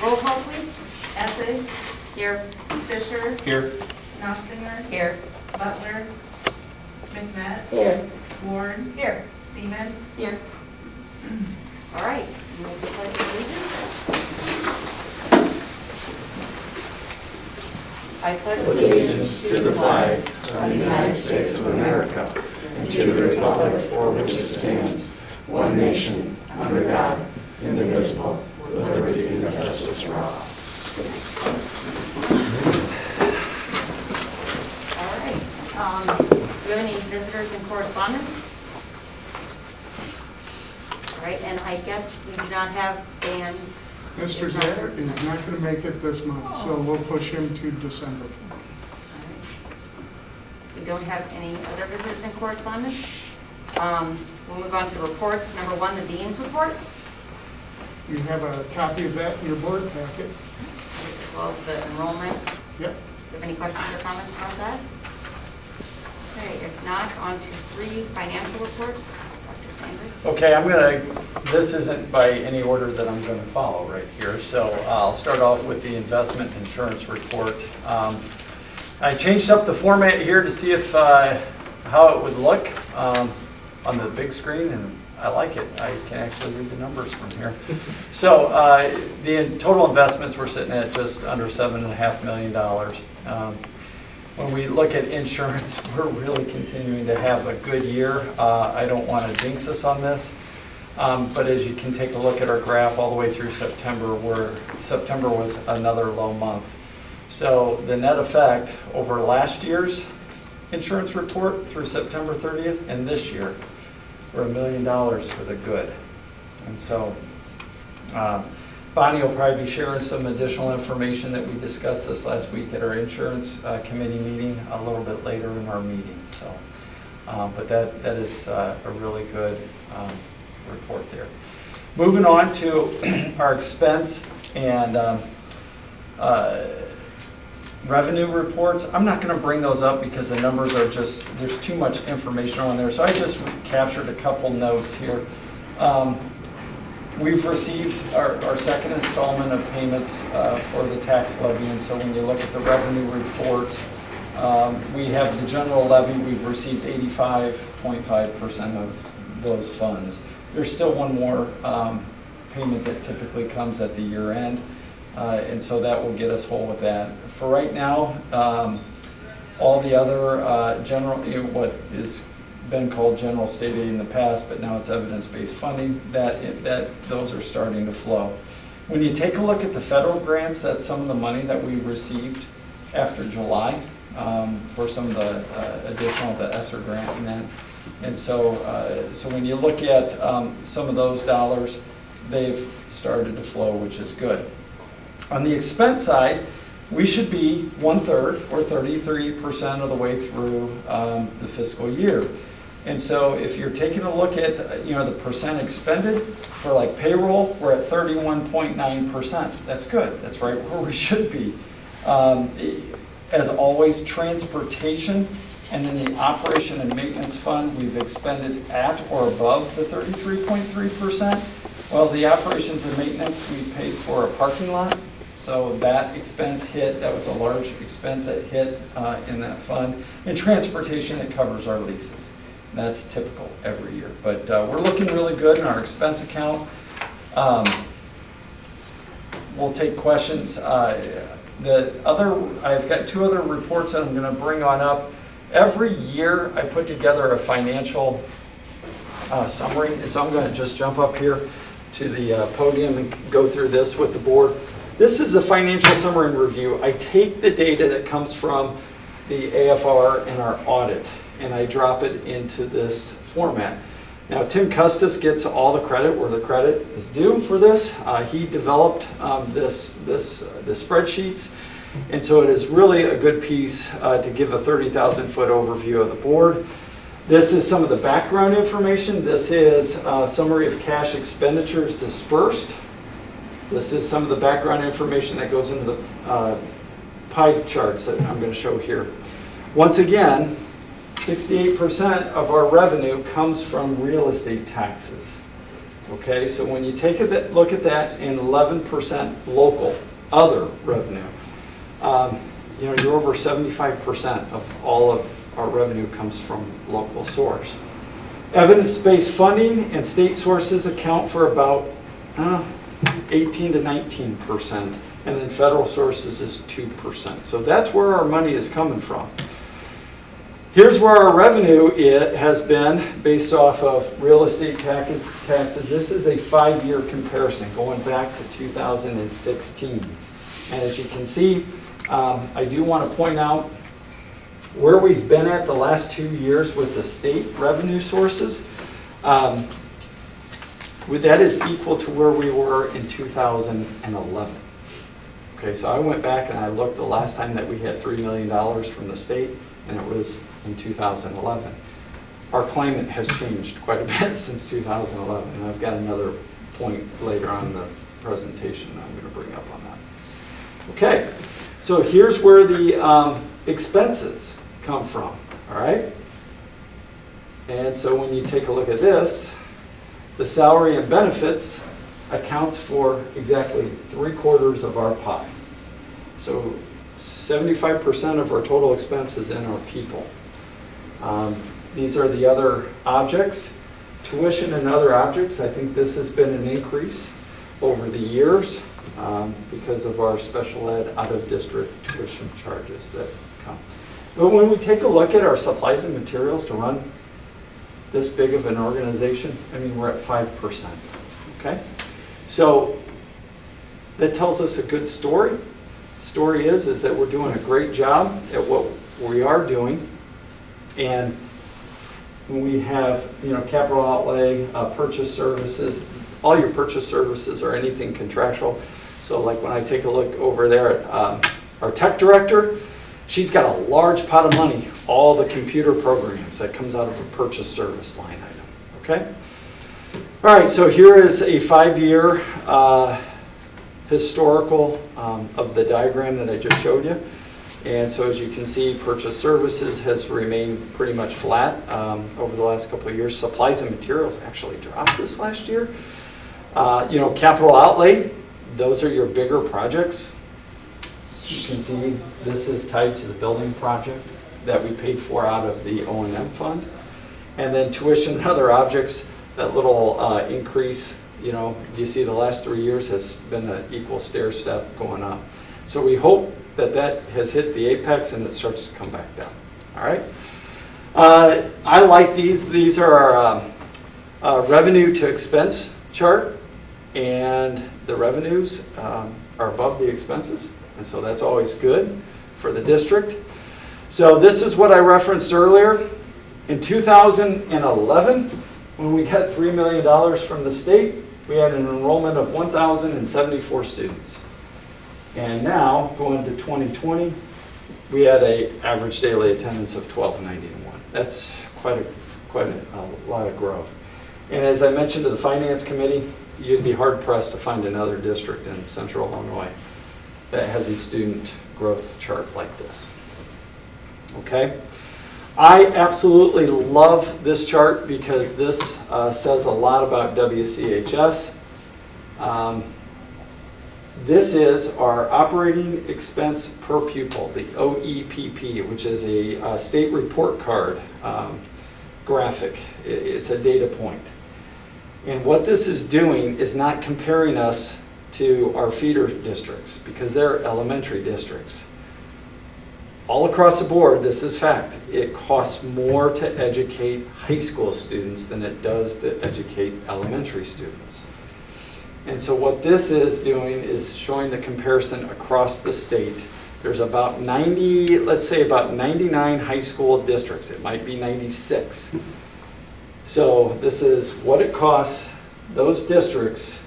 Roll call, please. Essig, Here. Fisher, Here. Knopfinger, Here. Butler, McNutt, Here. Warren, Here. Seaman, Here. All right. You will be pledged allegiance. I pledge allegiance to the flag of the United States of America and to the republic for which it stands, one nation, under God, indivisible, with liberty and justice for all. All right. Do we have any visitors and correspondence? All right, and I guess we do not have Dan. Mr. Zatter is not going to make it this month, so we'll push him to December. All right. We don't have any other visitors and correspondence. We'll move on to reports. Number one, the Dean's report, You have a copy of that in your board packet. as well as the enrollment. Yep. Do you have any questions or comments about that? Okay, if not, on to 3 financial reports. Dr. Sanders. Okay, this isn't by any order that I'm going to follow right here. So I'll start off with the investment insurance report. I changed up the format here to see if how it would look on the big screen, and I like it. I can actually read the numbers from here. So the total investments we're sitting at just under $7.5 million. When we look at insurance, we're really continuing to have a good year. I don't want to jinx us on this, but as you can take a look at our graph all the way through September, where September was another low month. So the net effect over last year's insurance report through September 30th and this year, we're $1 million for the good. And so Bonnie will probably be sharing some additional information that we discussed this last week at our insurance committee meeting a little bit later in our meeting. So, but that is a really good report there. Moving on to our expense and revenue reports. I'm not going to bring those up because the numbers are just, there's too much information on there. So I just captured a couple notes here. We've received our second installment of payments for the tax levy, and so when you look at the revenue report, we have the general levy. We've received 85.5% of those funds. There's still one more payment that typically comes at the year end, and so that will get us whole with that. For right now, all the other general, what is been called general state aid in the past, but now it's evidence-based funding, those are starting to flow. When you take a look at the federal grants, that's some of the money that we received after July for some of the additional, the ESSER grant and that. And so, so when you look at some of those dollars, they've started to flow, which is good. On the expense side, we should be 1/3 or 33% of the way through the fiscal year. And so if you're taking a look at, the percent expended for like payroll, we're at 31.9%. That's good. That's right where we should be. As always, transportation and then the operation and maintenance fund, we've expended at or above the 33.3%. Well, the operations and maintenance, we paid for a parking lot. So that expense hit, that was a large expense that hit in that fund. In transportation, it covers our leases. That's typical every year. But we're looking really good in our expense account. We'll take questions. I've got 2 other reports that I'm going to bring on up. Every year I put together a financial summary. And so I'm going to just jump up here to the podium and go through this with the board. This is the financial summary and review. I take the data that comes from the AFR and our audit, and I drop it into this format. Now, Tim Custis gets all the credit where the credit is due for this. He developed the spreadsheets, and so it is really a good piece to give a 30,000-foot overview of the board. This is some of the background information. This is a summary of cash expenditures dispersed. This is some of the background information that goes into the pie charts that I'm going to show here. Once again, 68% of our revenue comes from real estate taxes. Okay, so when you take a look at that and 11% local, other revenue, you're over 75% of all of our revenue comes from local source. Evidence-based funding and state sources account for about 18 to 19%, and then federal sources is 2%. So that's where our money is coming from. Here's where our revenue has been based off of real estate taxes. This is a 5-year comparison going back to 2016. And as you can see, I do want to point out where we've been at the last 2 years with the state revenue sources. That is equal to where we were in 2011. Okay, so I went back and I looked the last time that we had $3 million from the state, and it was in 2011. Our climate has changed quite a bit since 2011, and I've got another point later on in the presentation that I'm going to bring up on that. Okay, so here's where the expenses come from, all right? And so when you take a look at this, the salary and benefits accounts for exactly 3/4 of our pie. So 75% of our total expense is in our people. These are the other objects. Tuition and other objects, I think this has been an increase over the years because of our special ed out-of-district tuition charges that come. But when we take a look at our supplies and materials to run this big of an organization, I mean, we're at 5%, okay? So that tells us a good story. The story is that we're doing a great job at what we are doing. And when we have, capital outlay, purchase services, all your purchase services are anything contractual. So like when I take a look over there at our tech director, she's got a large pot of money, all the computer programs that comes out of a purchase service line item, okay? All right, so here is a 5-year historical of the diagram that I just showed you. And so as you can see, purchase services has remained pretty much flat over the last couple of years. Supplies and materials actually dropped this last year. Capital outlay, those are your bigger projects. You can see this is tied to the building project that we paid for out of the O&M fund. And then tuition and other objects, that little increase, you see the last 3 years has been an equal stair step going up. So we hope that has hit the apex and it starts to come back down. All right. I like these. These are our revenue to expense chart, and the revenues are above the expenses, and so that's always good for the district. So this is what I referenced earlier. In 2011, when we got $3 million from the state, we had an enrollment of 1,074 students. And now, going to 2020, we had an average daily attendance of 1,291. That's quite a lot of growth. And as I mentioned to the Finance Committee, you'd be hard-pressed to find another district in Central Illinois that has a student growth chart like this. Okay? I absolutely love this chart because this says a lot about WCHS. This is our operating expense per pupil, the OEPP, which is a state report card graphic. It's a data point. And what this is doing is not comparing us to our feeder districts because they're elementary districts. All across the board, this is fact, it costs more to educate high school students than it does to educate elementary students. And so what this is doing is showing the comparison across the state. There's about 90, let's say about 99 high school districts. It might be 96. So this is what it costs those districts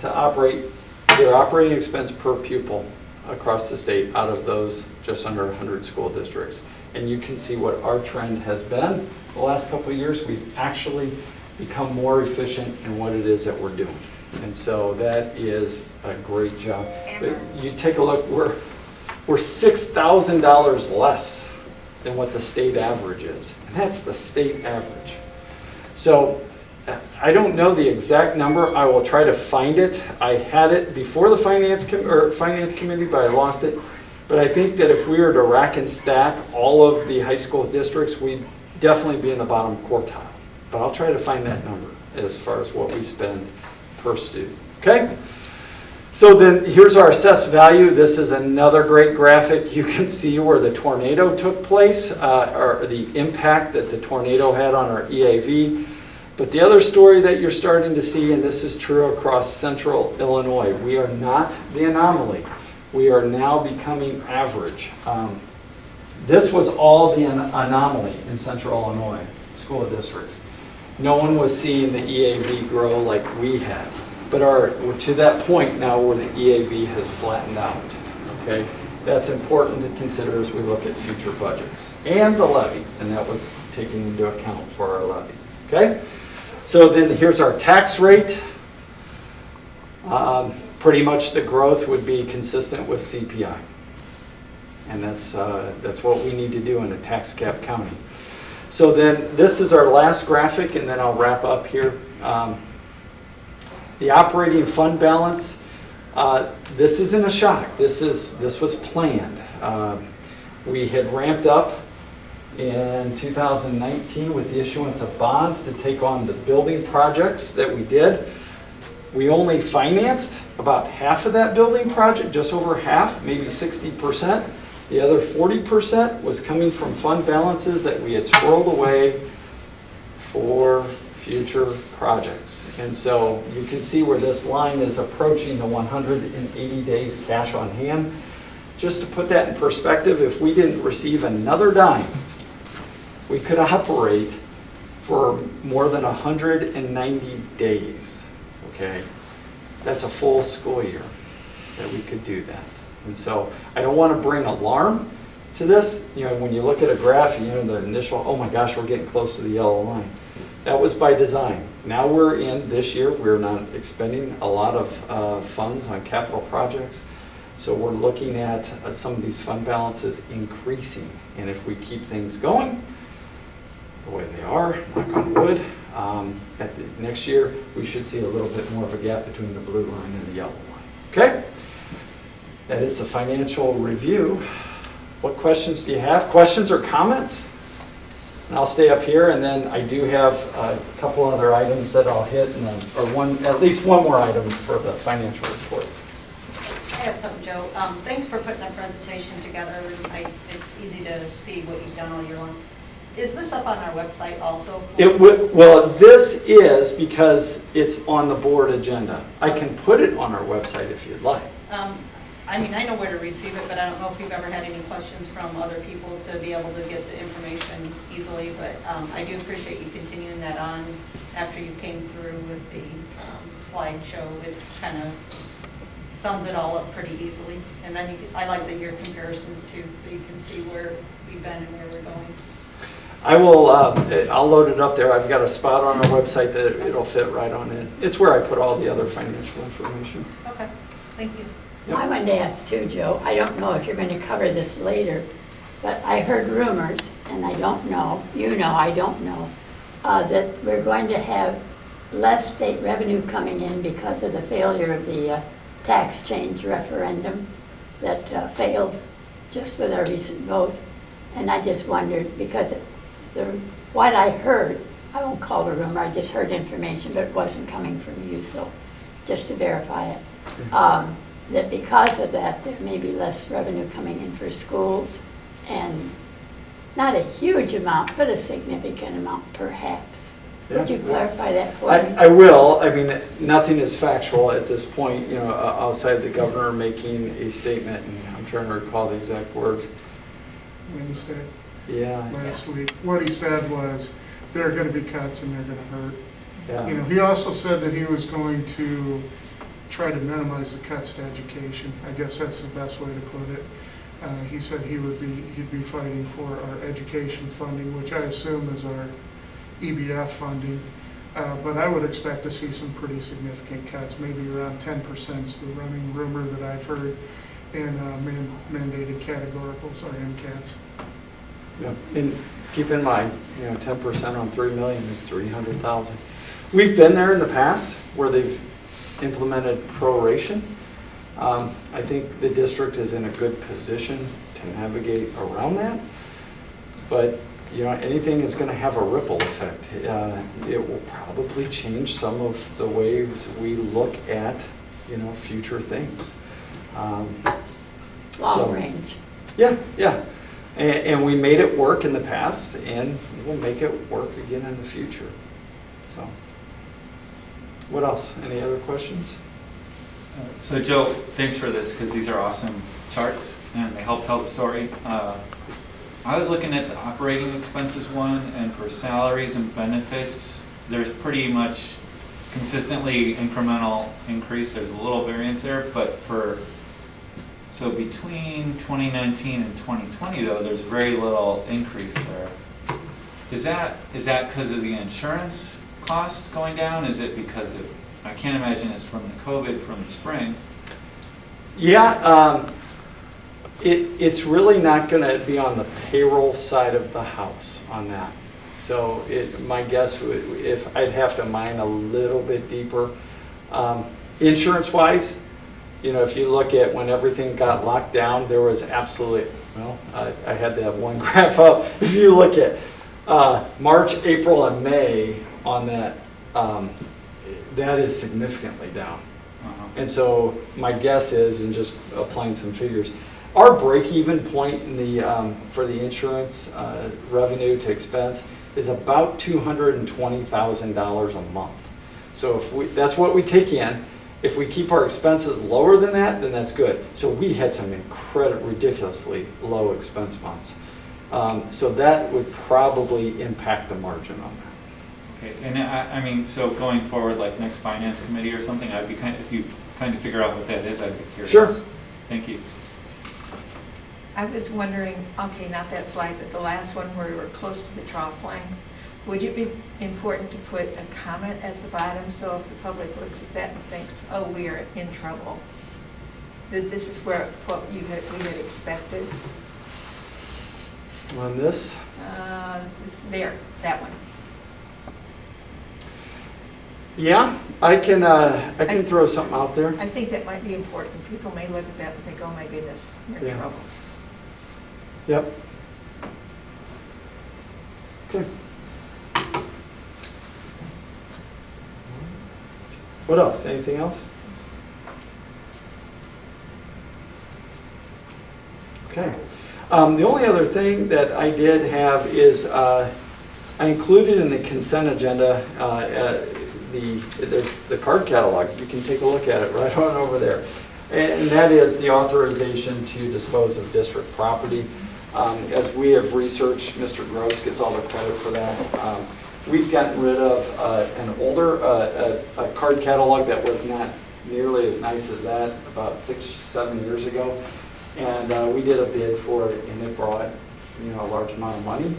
to operate their operating expense per pupil across the state out of those just under 100 school districts. And you can see what our trend has been. The last couple of years, we've actually become more efficient in what it is that we're doing. And so that is a great job. But you take a look, we're $6,000 less than what the state average is. And that's the state average. So I don't know the exact number. I will try to find it. I had it before the finance committee, but I lost it. But I think that if we were to rack and stack all of the high school districts, we'd definitely be in the bottom quartile. But I'll try to find that number as far as what we spend per student. Okay? So then here's our assessed value. This is another great graphic. You can see where the tornado took place, or the impact that the tornado had on our EAV. But the other story that you're starting to see, and this is true across central Illinois, we are not the anomaly. We are now becoming average. This was all the anomaly in central Illinois school districts. No one was seeing the EAV grow like we had. But we're to that point now where the EAV has flattened out. Okay? That's important to consider as we look at future budgets. And the levy, and that was taken into account for our levy. Okay? So then here's our tax rate. Pretty much the growth would be consistent with CPI. And that's what we need to do in a tax cap county. So then this is our last graphic, and then I'll wrap up here. The operating fund balance, this isn't a shock. This was planned. We had ramped up in 2019 with the issuance of bonds to take on the building projects that we did. We only financed about half of that building project, just over half, maybe 60%. The other 40% was coming from fund balances that we had squirreled away for future projects. And so you can see where this line is approaching the 180 days cash on hand. Just to put that in perspective, if we didn't receive another dime, we could operate for more than 190 days. Okay? That's a full school year that we could do that. And so I don't want to bring alarm to this. You know, when you look at a graph, you know, the initial, oh my gosh, we're getting close to the yellow line. That was by design. Now we're in this year, we're not expending a lot of funds on capital projects. So we're looking at some of these fund balances increasing. And if we keep things going the way they are, knock on wood, at the next year, we should see a little bit more of a gap between the blue line and the yellow line. Okay? That is the financial review. What questions do you have? Questions or comments? And I'll stay up here, and then I do have a couple other items that I'll hit, and then, or at least one more item for the financial report. I have something, Joe. Thanks for putting that presentation together. It's easy to see what you've done all year long. Is this up on our website also? Well, this is because it's on the board agenda. I can put it on our website if you'd like. I mean, I know where to receive it, but I don't know if you've ever had any questions from other people to be able to get the information easily. But I do appreciate you continuing that on after you came through with the slideshow. It kind of sums it all up pretty easily. And then I like your comparisons too, so you can see where we've been and where we're going. I will, I'll load it up there. I've got a spot on our website that it'll fit right on in. It's where I put all the other financial information. Okay, thank you. Yep. I wanted to ask too, Joe, I don't know if you're going to cover this later, but I heard rumors, and I don't know, I don't know, that we're going to have less state revenue coming in because of the failure of the tax change referendum that failed just with our recent vote. And I just wondered, because what I heard, I won't call it a rumor, I just heard information, but it wasn't coming from you, so just to verify it. That because of that, there may be less revenue coming in for schools, and not a huge amount, but a significant amount perhaps. Would you clarify that for me? I will. I mean, nothing is factual at this point, you know, outside the governor making a statement, and I'm trying to recall the exact words. Wednesday, Yeah. last week. What he said was, there are going to be cuts and they're going to hurt. Yeah. You know, he also said that he was going to try to minimize the cuts to education. I guess that's the best way to put it. He said he'd be fighting for our education funding, which I assume is our EBF funding. But I would expect to see some pretty significant cuts, maybe around 10% is the running rumor that I've heard in mandated categoricals or MCATs. Yeah. And keep in mind, you know, 10% on $3 million is $300,000. We've been there in the past where they've implemented proration. I think the district is in a good position to navigate around that. But, you know, anything is going to have a ripple effect. It will probably change some of the ways we look at, you know, future things. Long range. Yeah, yeah. And we made it work in the past, and we'll make it work again in the future. So, what else? Any other questions? So Joe, thanks for this, because these are awesome charts, and they help tell the story. I was looking at the operating expenses one, and for salaries and benefits, there's pretty much consistently incremental increase. There's a little variance there, but so between 2019 and 2020, though, there's very little increase there. Is that because of the insurance costs going down? Is it because of, I can't imagine it's from the COVID from the spring. Yeah, it's really not going to be on the payroll side of the house on that. So my guess would, if I'd have to mine a little bit deeper, insurance-wise, you know, if you look at when everything got locked down, there was absolutely, well, I had to have one graph up. If you look at March, April, and May on that, that is significantly down. And so my guess is, and just applying some figures, our break-even point in the for the insurance revenue to expense is about $220,000 a month. So if that's what we take in. If we keep our expenses lower than that, then that's good. So we had some ridiculously low expense months. So that would probably impact the margin on that. Okay, and I mean, so going forward, like next finance committee or something, I'd be if you kind of figure out what that is, I'd be curious. Sure. Thank you. I was wondering, okay, not that slide, but the last one where we were close to the trough line. Would it be important to put a comment at the bottom so if the public looks at that and thinks, oh, we are in trouble? That this is what we had expected? On this? There, that one. Yeah, I can throw something out there. I think that might be important. People may look at that and think, oh my goodness, we're in Yeah. trouble. Yep. Okay. What else? Anything else? Okay. The only other thing that I did have is I included in the consent agenda the card catalog. You can take a look at it right on over there. And that is the authorization to dispose of district property. As we have researched, Mr. Gross gets all the credit for that. We've gotten rid of an older a card catalog that was not nearly as nice as that about 6-7 years ago. And we did a bid for it, and it brought, you know, a large amount of money,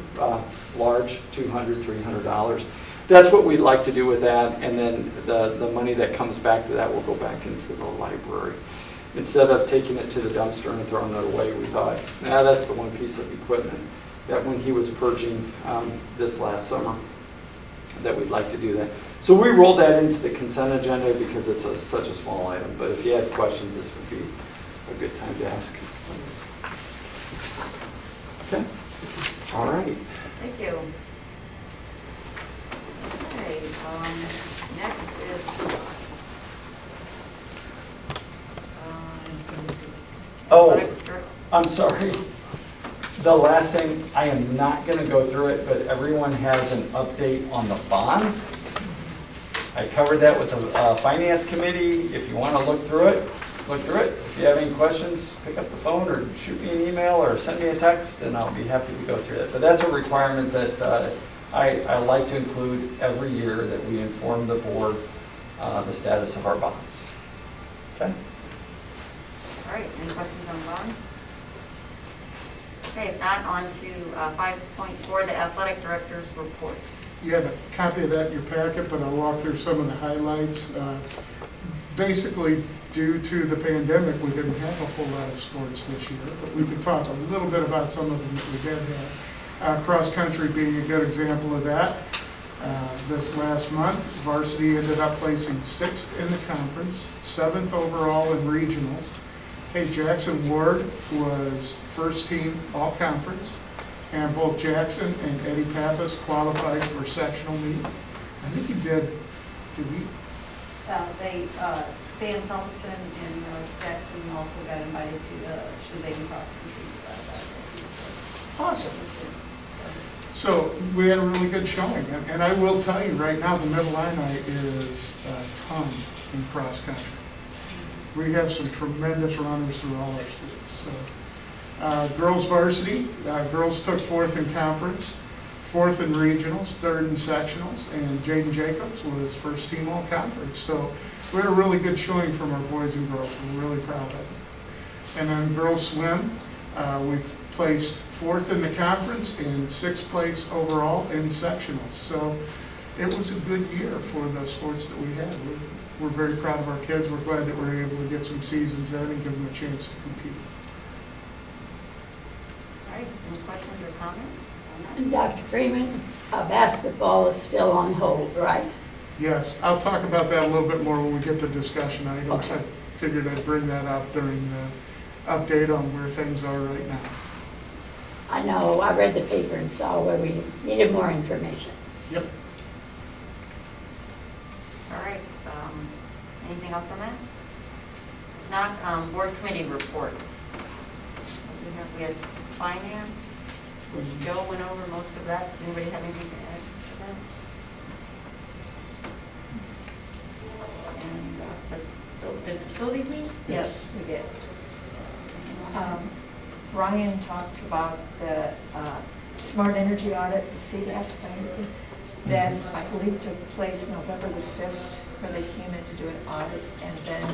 large, $200, $300. That's what we'd like to do with that, and then the money that comes back to that will go back into the library. Instead of taking it to the dumpster and throwing it away, we thought, that's the one piece of equipment that when he was purging this last summer, that we'd like to do that. So we rolled that into the consent agenda because it's such a small item, but if you had questions, this would be a good time to ask. Okay. All right. Thank you. Okay, next is, Oh, I'm sorry. The last thing, I am not going to go through it, but everyone has an update on the bonds. I covered that with the finance committee. If you want to look through it, look through it. If you have any questions, pick up the phone or shoot me an email or send me a text, and I'll be happy to go through that. But that's a requirement that I like to include every year, that we inform the board the status of our bonds. Okay? all right, any questions on bonds? Okay, if not, on to 5.4, the athletic director's report. You have a copy of that in your packet, but I'll walk through some of the highlights. Basically, due to the pandemic, we didn't have a whole lot of sports this year, but we could talk a little bit about some of them that we did have. Cross country being a good example of that. This last month, varsity ended up placing 6th in the conference, 7th overall in regionals. Hey, Jackson Ward was first team all-conference, and both Jackson and Eddie Pappas qualified for sectional meet. I think he did we? Sam Felton and Jackson also got invited to Shazam Cross Country last Saturday. Awesome. So we had a really good showing, and I will tell you right now, the Mid-Illini is a ton in cross country. We have some tremendous runners through all our schools. So, girls varsity, girls took 4th in conference, 4th in regionals, 3rd in sectionals, and Jaden Jacobs was first team all conference. So we had a really good showing from our boys and girls. We're really proud of it. And then girls swim, we've placed 4th in the conference and 6th place overall in sectionals. So it was a good year for the sports that we had. We're very proud of our kids. We're glad that we're able to get some seasons in and give them a chance to compete. All right, any questions or comments on that? And Dr. Freeman, basketball is still on hold, right? Yes, I'll talk about that a little bit more when we get to discussion items. Okay. I figured I'd bring that up during the update on where things are right now. I know, I read the paper and saw where we needed more information. Yep. All right, anything else on that? If not, board committee reports. We had finance, Joe went over most of that. Does anybody have anything to add to that? And did facilities meet? Yes, we did. Ryan talked about the smart energy audit, the CDAP, that I believe took place November the 5th, where they came in to do an audit, and then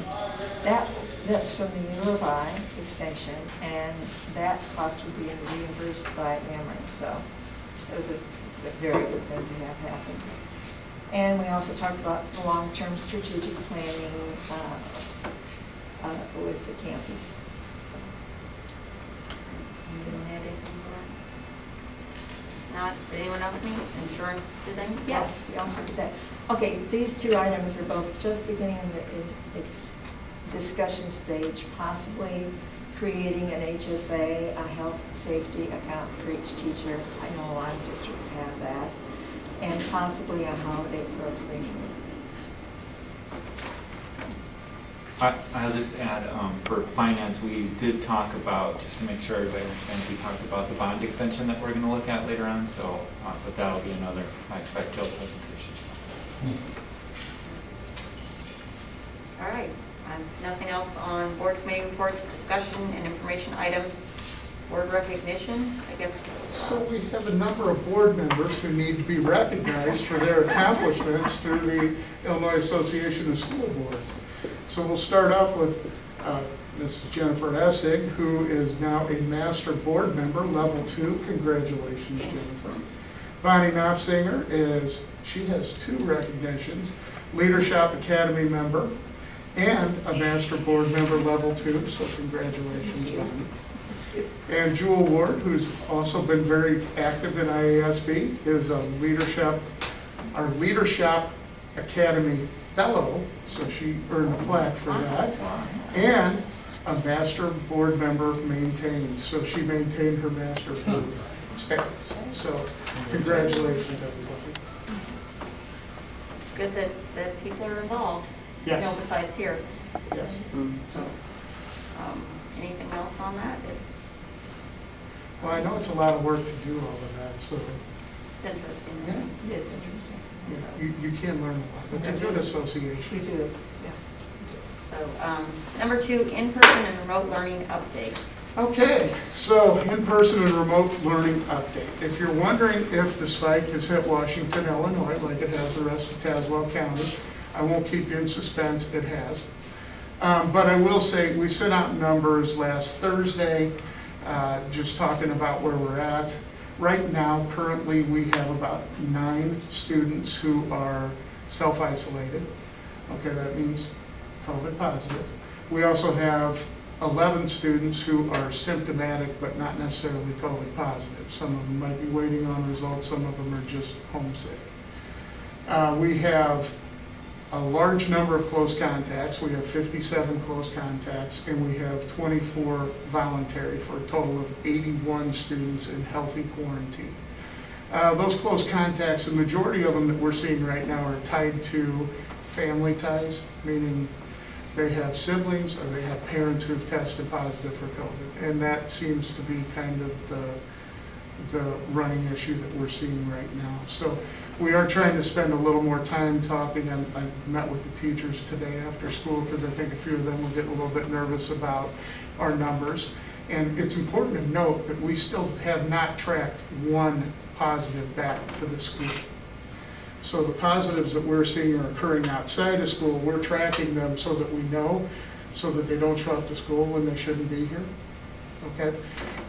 that's from the U of I extension, and that cost would be reimbursed by Ameren, so it was a very good thing to have happen. And we also talked about the long-term strategic planning with the campus. So. Anyone add anything to that? Not, did anyone else meet? Insurance, did they? Yes, we also did that. Okay, these two items are both just beginning the discussion stage, possibly creating an HSA, a health safety account for each teacher. I know a lot of districts have that. And possibly a holiday appropriation. I'll just add, for finance, we did talk about, just to make sure everybody understands, we talked about the bond extension that we're going to look at later on, so, but that'll be another, I expect, Joe presentation. All right, nothing else on board committee reports, discussion, and information items. Board recognition, I guess. So we have a number of board members who need to be recognized for their accomplishments through the Illinois Association of School Boards. So we'll start off with Mrs. Jennifer Essig, who is now a master board member, level 2. Congratulations, Jennifer. Bonnie Knopfsinger she has 2 recognitions, Leadership Academy member and a master board member, level 2. So congratulations, Bonnie. And Jewel Ward, who's also been very active in IASB, is our Leadership Academy fellow, so she earned a plaque for that, and a master board member maintained, so she maintained her master board status. So congratulations, everybody. It's good that people are involved. Yes. You know, besides here. Yes. Anything else on that? Well, I know it's a lot of work to do all of that, so It's interesting. Yeah. It is interesting. you can learn a lot. It's a good association. We do. So, number 2, in-person and remote learning update. Okay, so in-person and remote learning update. If you're wondering if the spike has hit Washington, Illinois, like it has the rest of Tazewell County, I won't keep you in suspense, it has. But I will say, we sent out numbers last Thursday, just talking about where we're at. Right now, currently, we have about 9 students who are self-isolated. Okay, that means COVID positive. We also have 11 students who are symptomatic but not necessarily COVID positive. Some of them might be waiting on results, some of them are just homesick. We have a large number of close contacts. We have 57 close contacts, and we have 24 voluntary, for a total of 81 students in healthy quarantine. Those close contacts, the majority of them that we're seeing right now are tied to family ties, meaning they have siblings or they have parents who've tested positive for COVID. And that seems to be kind of the running issue that we're seeing right now. So we are trying to spend a little more time talking. I met with the teachers today after school because I think a few of them were getting a little bit nervous about our numbers. And it's important to note that we still have not tracked one positive back to the school. So the positives that we're seeing are occurring outside of school. We're tracking them so that we know, so that they don't show up to school when they shouldn't be here. Okay?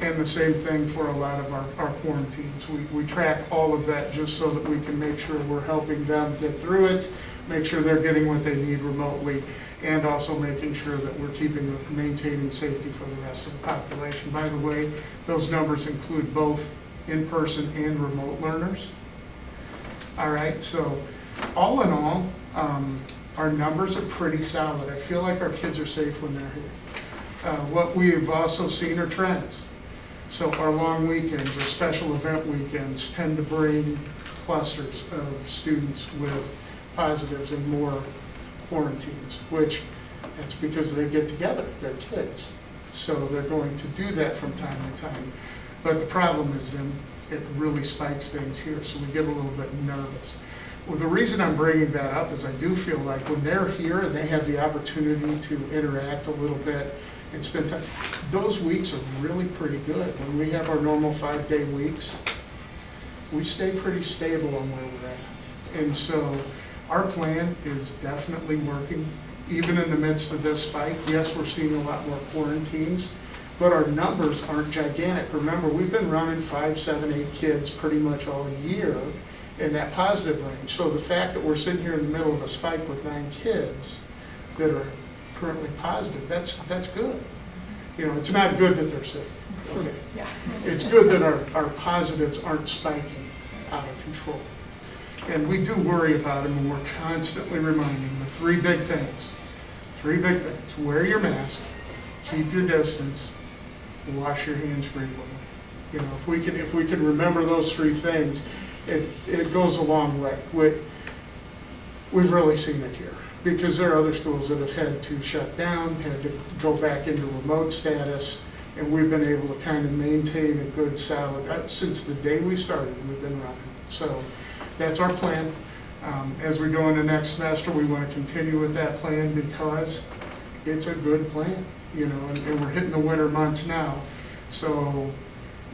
And the same thing for a lot of our quarantines. We track all of that just so that we can make sure we're helping them get through it, make sure they're getting what they need remotely, and also making sure that we're maintaining safety for the rest of the population. By the way, those numbers include both in-person and remote learners. All right, so all in all, our numbers are pretty solid. I feel like our kids are safe when they're here. What we've also seen are trends. So our long weekends or special event weekends tend to bring clusters of students with positives and more quarantines, which that's because they get together, they're kids. So they're going to do that from time to time. But the problem is then it really spikes things here, so we get a little bit nervous. Well, the reason I'm bringing that up is I do feel like when they're here and they have the opportunity to interact a little bit and spend time, those weeks are really pretty good. When we have our normal 5-day weeks, we stay pretty stable on where we're at. And so our plan is definitely working. Even in the midst of this spike, yes, we're seeing a lot more quarantines, but our numbers aren't gigantic. Remember, we've been running 5, 7, 8 kids pretty much all year in that positive range. So the fact that we're sitting here in the middle of a spike with 9 kids that are currently positive, that's good. You know, it's not good that they're sick. Okay. Yeah. It's good that our positives aren't spiking out of control. And we do worry about them, and we're constantly reminding them of 3 big things. 3 big things. Wear your mask, keep your distance, wash your hands frequently. You know, if we can remember those 3 things, it goes a long way. We've really seen it here because there are other schools that have had to shut down, had to go back into remote status, and we've been able to kind of maintain a good solid, since the day we started, we've been running. So that's our plan. As we go into next semester, we want to continue with that plan because it's a good plan, you know, and we're hitting the winter months now. So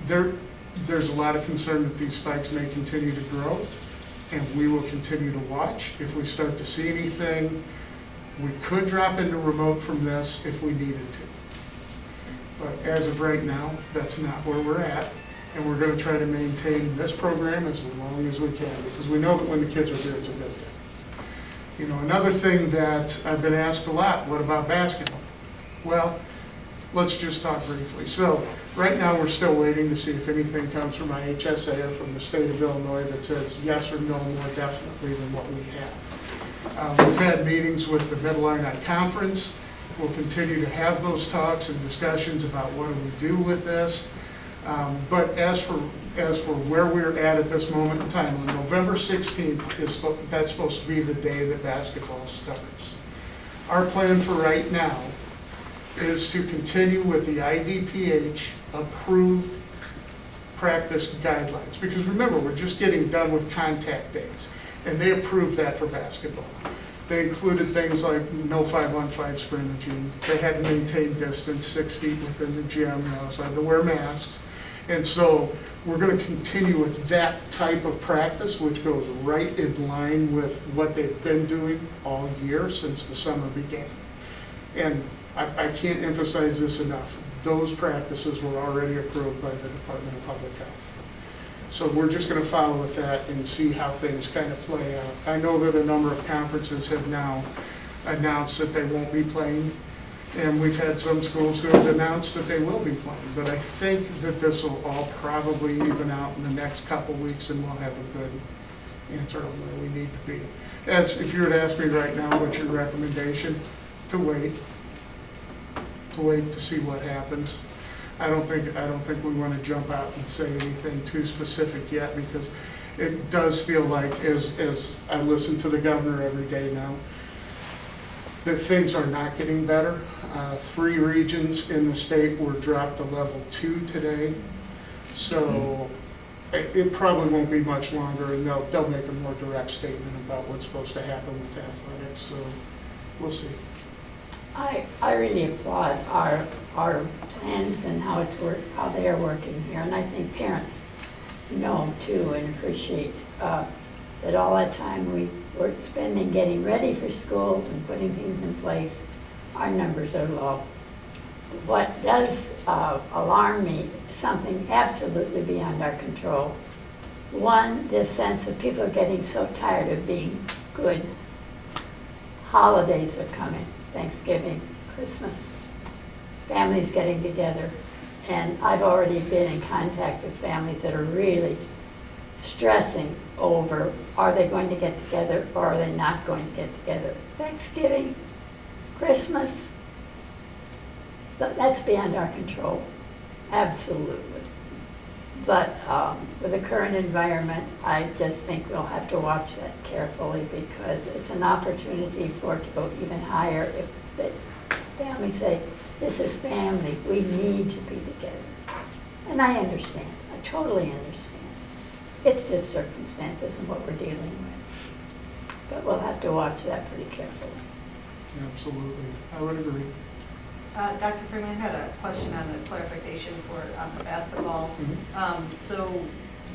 there's a lot of concern that these spikes may continue to grow, and we will continue to watch. If we start to see anything, we could drop into remote from this if we needed to. But as of right now, that's not where we're at, and we're going to try to maintain this program as long as we can, because we know that when the kids are here, it's a good thing. You know, another thing that I've been asked a lot, what about basketball? Well, let's just talk briefly. So right now, we're still waiting to see if anything comes from IHSA or from the state of Illinois that says yes or no more definitely than what we have. We've had meetings with the Mid-Illini Conference. We'll continue to have those talks and discussions about what do we do with this. But as for where we're at this moment in time, on November 16th, that's supposed to be the day that basketball starts. Our plan for right now is to continue with the IDPH approved practice guidelines. Because remember, we're just getting done with contact days, and they approved that for basketball. They included things like no 5-on-5 scrimmaging. They had to maintain distance 6 feet within the gym. They also had to wear masks. And so we're going to continue with that type of practice, which goes right in line with what they've been doing all year since the summer began. And I can't emphasize this enough. Those practices were already approved by the Department of Public Health. So we're just going to follow with that and see how things kind of play out. I know that a number of conferences have now announced that they won't be playing, and we've had some schools who have announced that they will be playing. But I think that this will all probably even out in the next couple weeks, and we'll have answer them where we need to be. As if you were to ask me right now, what's your recommendation? To wait to see what happens. I don't think we want to jump out and say anything too specific yet, because it does feel like, as I listen to the governor every day now, that things are not getting better. 3 regions in the state were dropped to level 2 today. So it probably won't be much longer, and they'll make a more direct statement about what's supposed to happen with athletics. So we'll see. I really applaud our plans and how they are working here, and I think parents know too and appreciate that all that time we're spending getting ready for schools and putting things in place, our numbers are low. What does alarm me is something absolutely beyond our control. One, this sense that people are getting so tired of being good. Holidays are coming. Thanksgiving, Christmas, families getting together. And I've already been in contact with families that are really stressing over, are they going to get together or are they not going to get together? Thanksgiving, Christmas, that's beyond our control, absolutely. But with the current environment, I just think we'll have to watch that carefully, because it's an opportunity for it to go even higher if the families say, this is family, we need to be together. And I understand, I totally understand. It's just circumstances and what we're dealing with. But we'll have to watch that pretty carefully. Absolutely, I would agree. Dr. Freeman, I had a question on the clarification for basketball. So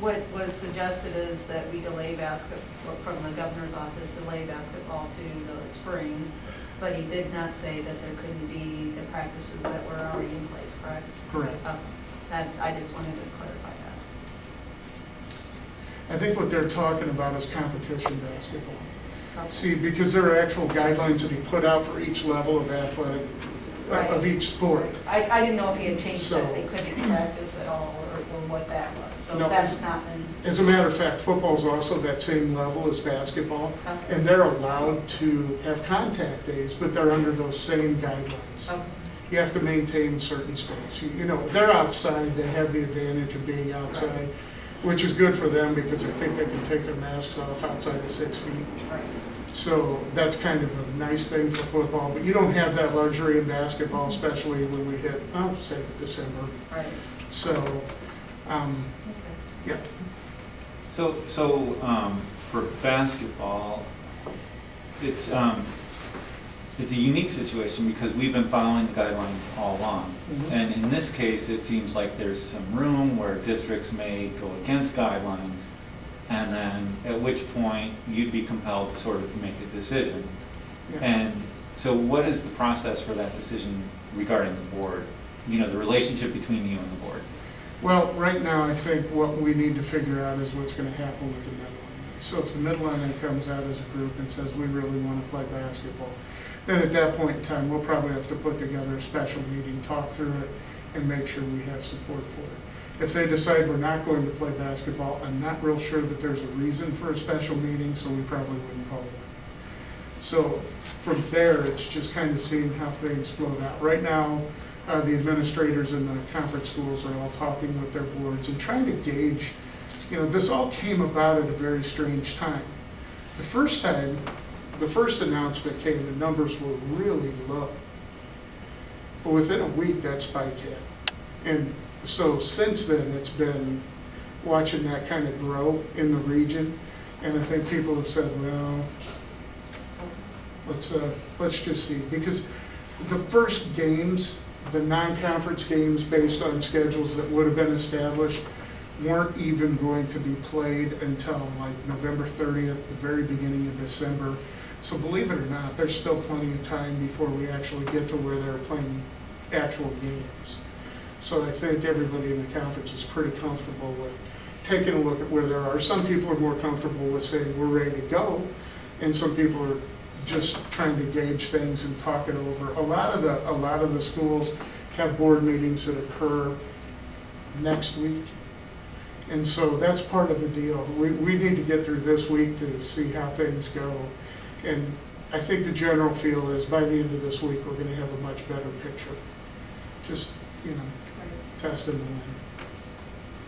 what was suggested is that we delay basketball, from the governor's office, delay basketball to the spring, but he did not say that there couldn't be the practices that were already in place, correct? Correct. I just wanted to clarify that. I think what they're talking about is competition basketball. See, because there are actual guidelines that he put out for each level of athletic, of each sport. I didn't know if he had changed So- that, they couldn't practice at all, or what that was. So No, that's not been, As a matter of fact, football's also that same level as basketball, okay. and they're allowed to have contact days, but they're under those same guidelines. Okay. You have to maintain certain space. You know, they're outside, they have the advantage of being outside, which is good for them because I think they can take their masks off outside of 6 feet. Right. So that's kind of a nice thing for football, but you don't have that luxury in basketball, especially when we hit, say, December. Right. So, yeah. So for basketball, it's a unique situation because we've been following the guidelines all along. Mhm. And in this case, it seems like there's some room where districts may go against guidelines, and then at which point you'd be compelled to sort of make a decision. Yeah. And so what is the process for that decision regarding the board? You know, the relationship between you and the board? Well, right now, I think what we need to figure out is what's going to happen with the Mid-Illini. So if the Mid-Illini comes out as a group and says, we really want to play basketball, then at that point in time, we'll probably have to put together a special meeting, talk through it, and make sure we have support for it. If they decide we're not going to play basketball, I'm not real sure that there's a reason for a special meeting, so we probably wouldn't call it. So from there, it's just kind of seeing how things float out. Right now, the administrators in the conference schools are all talking with their boards and trying to gauge, this all came about at a very strange time. The first announcement came, the numbers were really low. But within a week, that spike hit. And so since then, it's been watching that kind of grow in the region. And I think people have said, well, let's just see. Because the first games, the non-conference games based on schedules that would have been established, weren't even going to be played until like November 30th, the very beginning of December. So believe it or not, there's still plenty of time before we actually get to where they're playing actual games. So I think everybody in the conference is pretty comfortable with taking a look at where there are. Some people are more comfortable with saying we're ready to go, and some people are just trying to gauge things and talk it over. A lot of the schools have board meetings that occur next week, And so that's part of the deal. We need to get through this week to see how things go. And I think the general feel is by the end of this week, we're going to have a much better picture. Just, test and learn.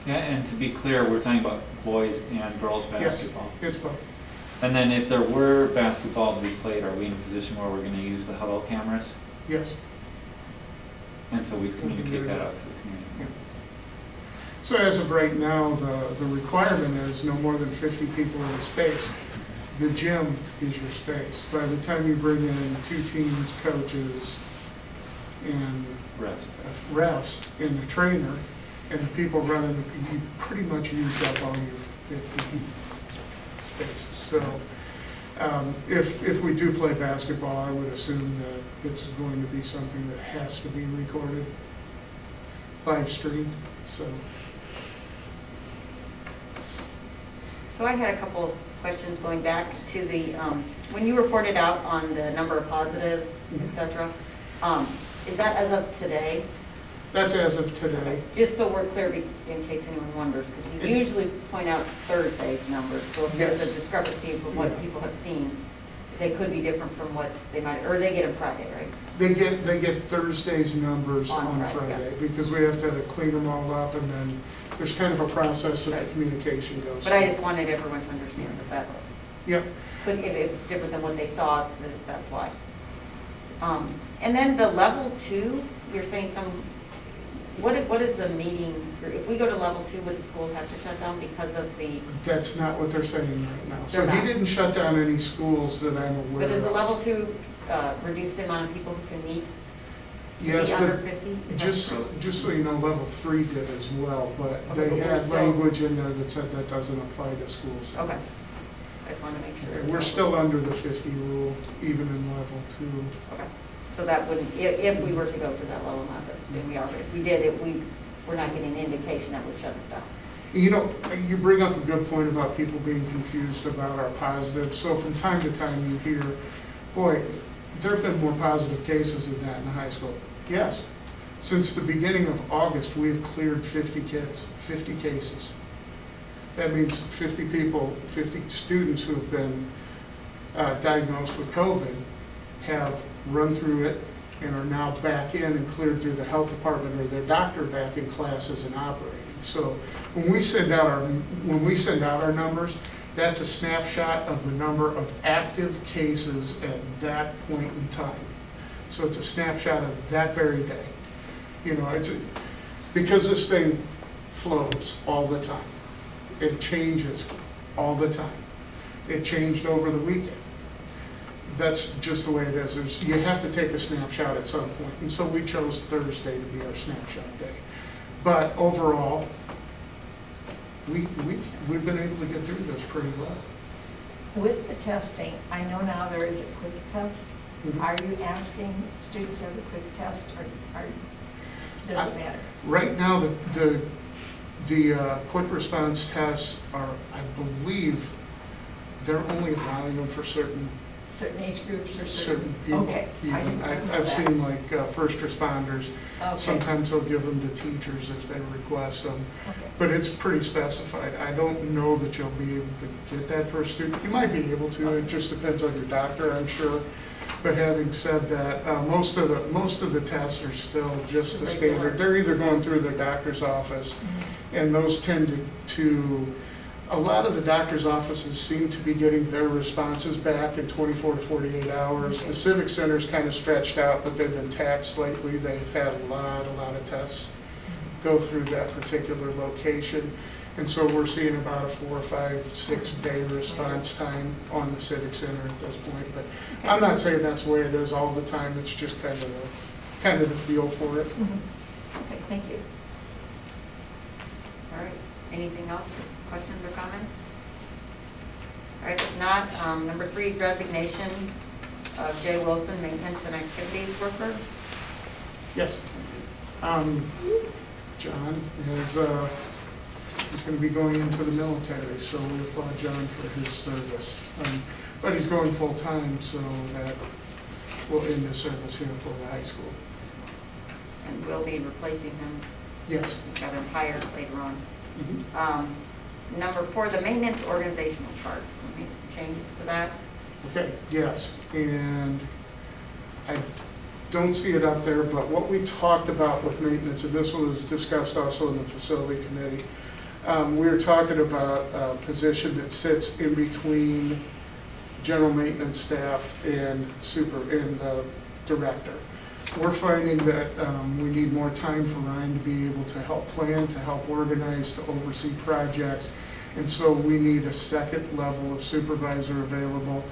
Yeah, and to be clear, we're talking about boys and girls basketball. Yes, it's both. And then if there were basketball to be played, are we in a position where we're going to use the huddle cameras? Yes. And so we communicate that out to the community. Yeah. So as of right now, the requirement is no more than 50 people in the space. The gym is your space. By the time you bring in 2 teams, coaches, and refs, and the trainer, and the people running, you pretty much used up all your 50 spaces. So if we do play basketball, I would assume that it's going to be something that has to be recorded, live streamed, so. So I had a couple of questions going back to the, when you reported out on the number of positives, et cetera, is that as of today? That's as of today. Just so we're clear, in case anyone wonders, because we usually point out Thursday's numbers. So if there's a Yes. discrepancy from what people have seen, they could be different from what they might, or they get them Friday, right? They get Thursday's numbers On on Friday, Friday, because we have to clean them all up, and then there's kind of a process that the Right. communication goes But I through. just wanted everyone to understand that that's, Yep. if it's different than what they saw, that's why. And then the level 2, you're saying what is the meeting, if we go to level 2, would the schools have to shut down because of the, That's not what they're saying right now. So They're he not. didn't shut down any schools that I'm aware but of. does the level 2 reduce the amount of people who can meet? To Yes, be but under 50? Is that just true? so you know, level 3 did as well, but Okay, but they we're had still- language in there that said that doesn't apply to schools. Okay. I just wanted to make sure. We're still under the 50 rule, even in level 2. Okay. So that wouldn't, if we were to go to that level, not that soon we are, but if we did, we're not getting an indication that would shut us down. You know, you bring up a good point about people being confused about our positives. So from time to time you hear, boy, there have been more positive cases than that in the high school. Yes. Since the beginning of August, we have cleared 50 kids, 50 cases. That means 50 people, 50 students who have been diagnosed with COVID have run through it and are now back in and cleared through the health department or their doctor back in classes and operating. So when we send out our numbers, that's a snapshot of the number of active cases at that point in time. So it's a snapshot of that very day. You know, because this thing flows all the time. It changes all the time. It changed over the weekend. That's just the way it is. You have to take a snapshot at some point. And so we chose Thursday to be our snapshot day. But overall, we've been able to get through this pretty well. With the testing, I know now there is a quick test. Mhm. Are you asking students to have a quick test, or does it matter? Right now, the quick response tests are, I believe, they're only allowing them for certain Certain age groups or certain people. Okay. I didn't know I've that. seen like first responders, Okay. sometimes they'll give them to teachers if they request them, Okay. but it's pretty specified. I don't know that you'll be able to get that for a student. You might be able to, it just depends on your doctor, I'm sure. But having said that, most of the tests are still just the standard. They're either going through their doctor's office, and those tend to a lot of the doctor's offices seem to be getting their responses back in 24 to 48 hours. The Civic Center's kind of stretched out, but they've been taxed lately. They've had a lot of tests go through that particular location. And so we're seeing about a 4, 5, 6 day response time on the Civic Center at this point. But I'm not saying that's the way it is all the time. It's just kind of the feel for it. Okay, thank you. All right, anything else, questions or comments? All right, if not, number 3, resignation of Jay Wilson, maintenance and activities worker. Yes. John is going to be going into the military, so we applaud John for his service. But he's going full-time, so that will end his service here for the high school. And we'll be replacing him, Yes. we've got him hired later on. Number 4, the maintenance organizational chart. We made some changes to that. Okay, yes, and I don't see it up there, but what we talked about with maintenance, and this was discussed also in the facility committee, we were talking about a position that sits in between general maintenance staff and director. We're finding that we need more time for Ryan to be able to help plan, to help organize, to oversee projects. And so we need a second level of supervisor available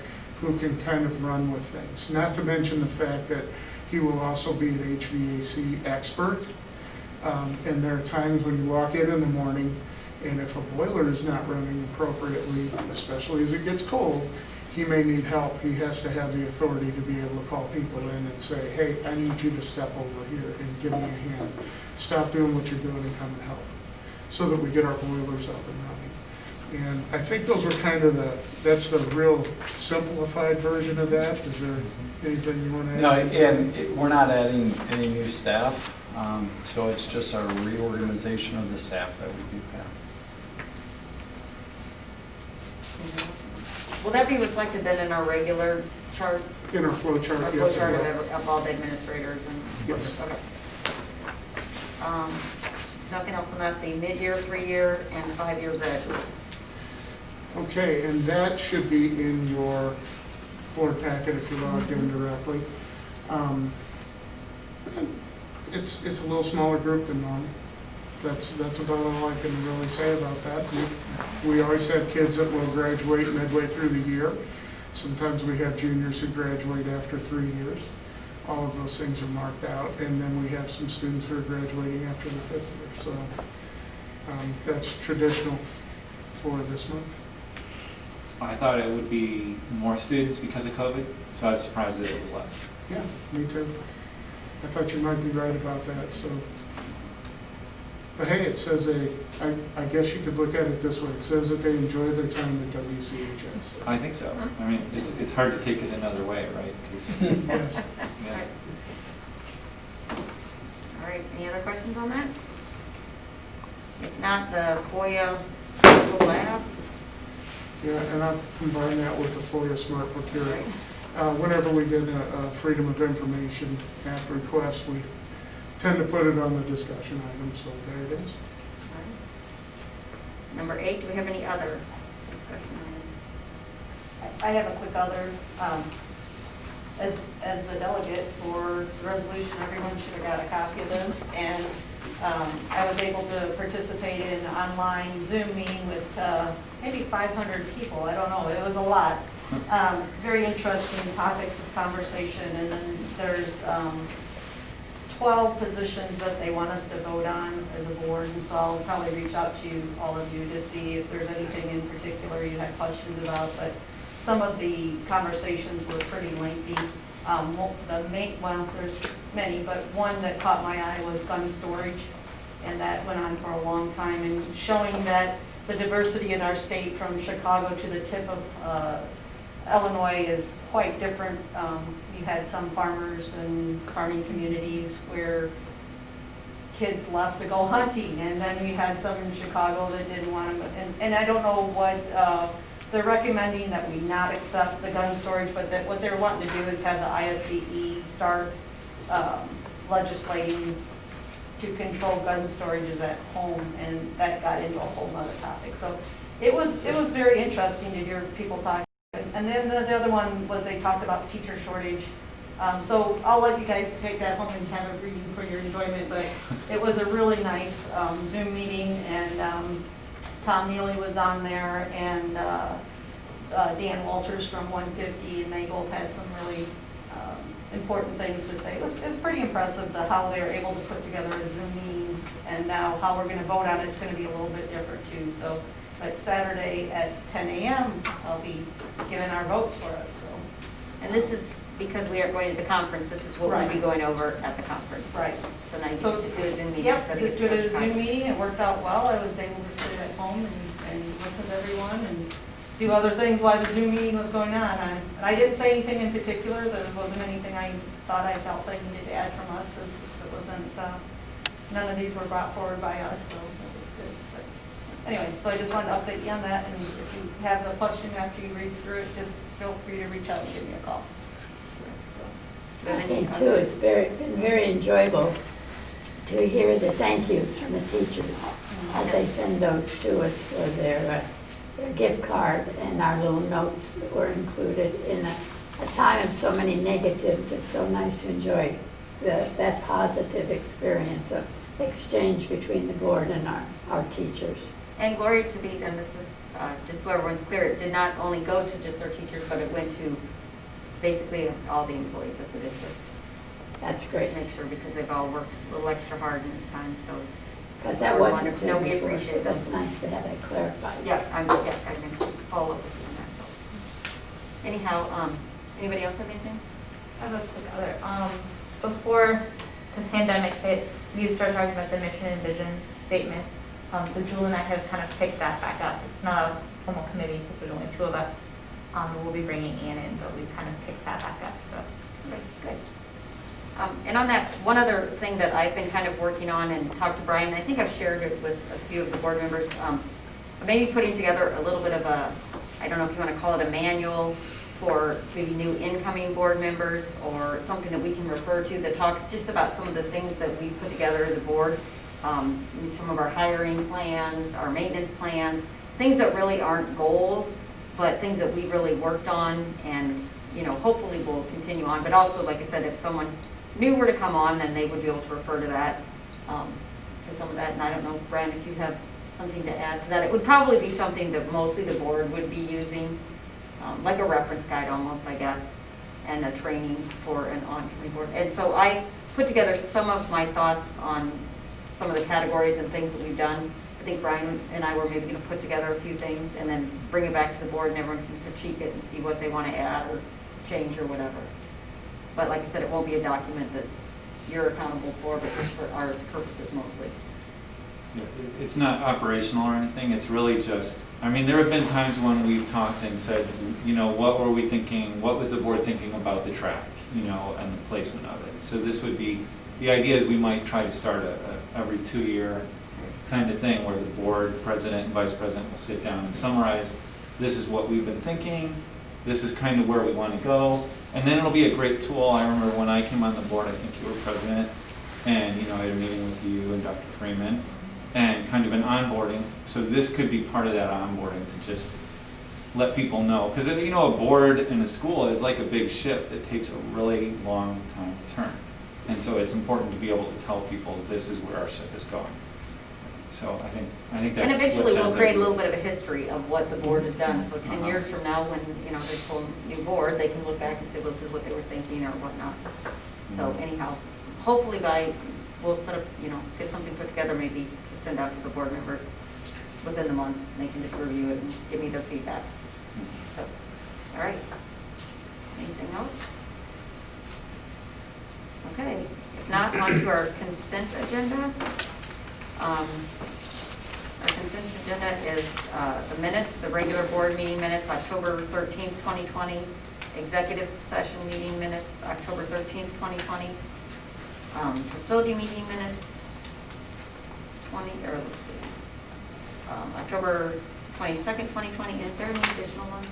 who can kind of run with things. Not to mention the fact that he will also be an HVAC expert. And there are times when you walk in the morning, and if a boiler is not running appropriately, especially as it gets cold, he may need help. He has to have the authority to be able to call people in and say, hey, I need you to step over here and give me a hand. Stop doing what you're doing and come and help, so that we get our boilers up and running. And I think those were kind of that's the real simplified version of that. Is there anything you want to add? No, and we're not adding any new staff, so it's just a reorganization of the staff that we do have. Will that be reflected then in our regular chart? In our flow chart, Our yes. flow chart it will. of all the administrators and? Yes. Okay. Nothing else on that, the mid-year, 3-year, and 5-year graduates. Okay, and that should be in your board packet if you logged in directly. It's a little smaller group than normal. That's about all I can really say about that. We always have kids that will graduate midway through the year. Sometimes we have juniors who graduate after 3 years. All of those things are marked out. And then we have some students who are graduating after the 5th year. So that's traditional for this month. I thought it would be more students because of COVID, so I was surprised that it was less. Yeah, me too. I thought you might be right about that, so. But hey, it says I guess you could look at it this way. It says that they enjoy their time at WCHS. I think so. I mean, it's hard to take it another way, right? 'Cause- Yes. yeah. All right, any other questions on that? If not, the FOIA Central Labs. Yeah, and I'll combine that with the FOIA Smart Procure. Whenever we get a Freedom of Information Act request, we tend to put it on the discussion item, so there it is. All right. Number 8, do we have any other discussion items? I have a quick other, as the delegate for the resolution, everyone should have got a copy of this, and I was able to participate in an online Zoom meeting with maybe 500 people, I don't know, it was a lot. Very interesting topics of conversation, and then there's 12 positions that they want us to vote on as a board, and so I'll probably reach out to all of you to see if there's anything in particular you had questions about, but some of the conversations were pretty lengthy. There's many, but one that caught my eye was gun storage, and that went on for a long time, and showing that the diversity in our state from Chicago to the tip of Illinois is quite different. You had some farmers and farming communities where kids left to go hunting, and then we had some in Chicago that didn't want to, and I don't know what, they're recommending that we not accept the gun storage, but that what they're wanting to do is have the ISBE start legislating to control gun storages at home, and that got into a whole other topic. So it was very interesting to hear people talk. And then the other one was they talked about teacher shortage. So I'll let you guys take that home and have a reading for your enjoyment, but it was a really nice Zoom meeting, and Tom Neely was on there, and Dan Walters from 150, and they both had some really important things to say. It was pretty impressive how they were able to put together a Zoom meeting, and now how we're going to vote on it's going to be a little bit different too. So, but Saturday at 10 a.m. I'll be giving our votes for us. So. And this is because we are going to the conference, this is what we'll be going over at the conference. Right. So now you So can just do a Zoom meeting. Yep, instead of just do getting it as a to the Zoom meeting. It worked out well. I was able to sit at home and listen to everyone and do other things while the Zoom meeting was going on. And I didn't say anything in particular. There wasn't anything I thought I felt I needed to add from us. It wasn't, none of these were brought forward by us, so that was good. But anyway, so I just wanted to update you on that, and if you have a question after you read through it, just feel free to reach out and give me a call. I think too, it's been very enjoyable to hear the thank yous from the teachers as they send those to us for their gift card and our little notes that were included in a time of so many negatives. It's so nice to enjoy that positive experience of exchange between the board and our teachers. And glory to be, and this is, just so everyone's clear, it did not only go to just our teachers, but it went to basically all the employees of the district. That's great. To make sure, because they've all worked a little extra hard in this time, so. Because that we wasn't wanted to clear know, we before, so appreciate that. that's nice to have that clarified. Yeah, I meant to follow up with you on that, so. Anyhow, anybody else have anything? I have a quick other. Before the pandemic hit, we started talking about the mission and vision statement. So Jewel and I have kind of picked that back up. It's not a formal committee because there's only two of us. We'll be bringing Ann in, but we've kind of picked that back up. So Okay, good. And on that, one other thing that I've been kind of working on and talked to Brian, I think I've shared it with a few of the board members, maybe putting together a little bit of a, I don't know if you want to call it a manual for maybe new incoming board members, or something that we can refer to that talks just about some of the things that we put together as a board, some of our hiring plans, our maintenance plans, things that really aren't goals, but things that we really worked on and, you know, hopefully will continue on. But also, like I said, if someone new were to come on, then they would be able to refer to that, to some of that. And I don't know, Brian, if you have something to add to that. It would probably be something that mostly the board would be using, like a reference guide almost, I guess, and a training for an oncoming board. And so I put together some of my thoughts on some of the categories and things that we've done. I think Brian and I were maybe going to put together a few things and then bring it back to the board, and everyone can critique it and see what they want to add or change or whatever. But like I said, it won't be a document that's you're accountable for, but just for our purposes mostly. It's not operational or anything, it's really just, I mean, there have been times when we've talked and said, you know, what were we thinking, what was the board thinking about the track, you know, and the placement of it. So this would be, the idea is we might try to start a every 2-year kind of thing where the board, president and vice president will sit down and summarize, this is what we've been thinking, this is kind of where we want to go, and then it'll be a great tool. I remember when I came on the board, I think you were president, and, you know, I had a meeting with you and Dr. Freeman, and kind of an onboarding. So this could be part of that onboarding to just let people know. Because, you know, a board in a school is like a big ship that takes a really long time to turn. And so it's important to be able to tell people this is where our ship is going. So I think that's And eventually what we'll Jen's create a idea. little bit of a history of what the board has done. So 10 years from now, when, you know, there's a whole new board, they can look back and say, well, this is what they were thinking or whatnot. So anyhow, hopefully we'll set up, you know, get something put together maybe to send out to the board members within the month. And they can just review it and give me their feedback. So, all right. Anything else? Okay. If not, on to our consent agenda. Our consent agenda is the minutes, the regular board meeting minutes, October 13th, 2020, executive session meeting minutes, October 13th, 2020, facility meeting minutes, October 22nd, 2020. Is there any additional ones?